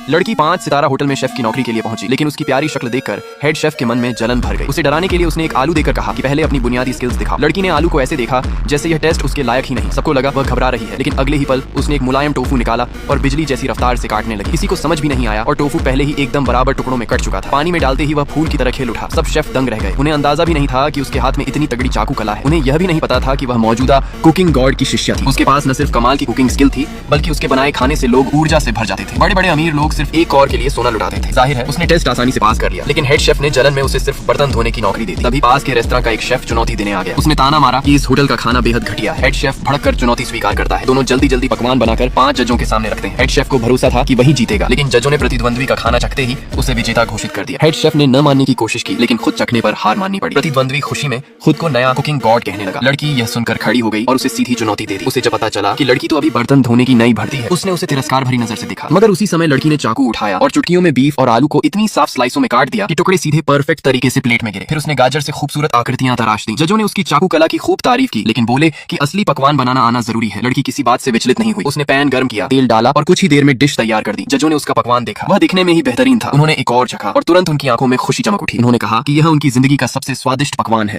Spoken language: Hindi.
लड़की 5 सितारा होटल में शेफ की नौकरी के लिए पहुंची, लेकिन उसकी प्यारी शक्ल देखकर हेड शेफ के मन में जलन भर गई। उसे डराने के लिए उसने एक आलू देकर कहा कि पहले अपनी बुनियादी स्किल्स दिखाओ। लड़की ने आलू को ऐसे देखा जैसे यह टेस्ट उसके लायक ही नहीं। सबको लगा वह घबरा रही है, लेकिन अगले ही पल उसने एक मुलायम टोफू निकाला और बिजली जैसी रफ्तार से काटने लगी। किसी को समझ भी नहीं आया और टोफू पहले ही एकदम बराबर टुकड़ों में कट चुका था। पानी में डालते ही वह फूल की तरह खेल उठा। सब शेफ दंग रह गए। उन्हें अंदाजा भी नहीं था कि उसके हाथ में इतनी तगड़ी चाकू कला है। उन्हें यह भी नहीं पता था कि वह मौजूदा कुकिंग गॉड की शिष्या थी। उसके पास न सिर्फ कमाल की कुकिंग स्किल थी, बल्कि उसके बनाए खाने से लोग ऊर्जा से भर जाते थे। बड़े बड़े अमीर लोग सिर्फ एक और के लिए सोना लुटाते थे। जाहिर है उसने टेस्ट आसानी से पास कर लिया, लेकिन हेड शेफ ने जलन में उसे सिर्फ बर्तन धोने की नौकरी दे दी। तभी पास के रेस्तरां का एक शेफ चुनौती देने आ गया। उसने ताना मारा कि इस होटल का खाना बेहद घटिया है। हेड शेफ भड़ककर चुनौती स्वीकार करता है। दोनों जल्दी जल्दी पकवान बनाकर 5 जजों के सामने रखते हैं। हेड शेफ को भरोसा था कि वही जीतेगा, लेकिन जजों ने प्रतिद्वंद्वी का खाना चखते ही उसे विजेता घोषित कर दिया। हेड शेफ ने न मानने की कोशिश की, लेकिन खुद चखने पर हार माननी पड़ी। प्रतिद्वंद्वी खुशी में खुद को नया कुकिंग गॉड कहने लगा। लड़की यह सुनकर खड़ी हो गई और उसे सीधी चुनौती दे दी। उसे जब पता चला कि लड़की तो अभी बर्तन धोने की नई भर्ती है, उसने उसे तिरस्कार भरी नजर से देखा। मगर उसी समय लड़की ने चाकू उठाया और चुटकियों में बीफ और आलू को इतनी साफ स्लाइसों में काट दिया कि टुकड़े सीधे परफेक्ट तरीके से प्लेट में गिरे। फिर उसने गाजर से खूबसूरत आकृतियां तराश दी। जजों ने उसकी चाकू कला की खूब तारीफ की, लेकिन बोले कि असली पकवान बनाना आना जरूरी है। लड़की किसी बात से विचलित नहीं हुई। उसने पैन गर्म किया, तेल डाला और कुछ ही देर में डिश तैयार कर दी। जजों ने उसका पकवान देखा, वह दिखने में ही बेहतरीन था। उन्होंने एक और चखा और तुरंत उनकी आंखों में खुशी चमक उठी। उन्होंने कहा कि यह उनकी जिंदगी का सबसे स्वादिष्ट पकवान है।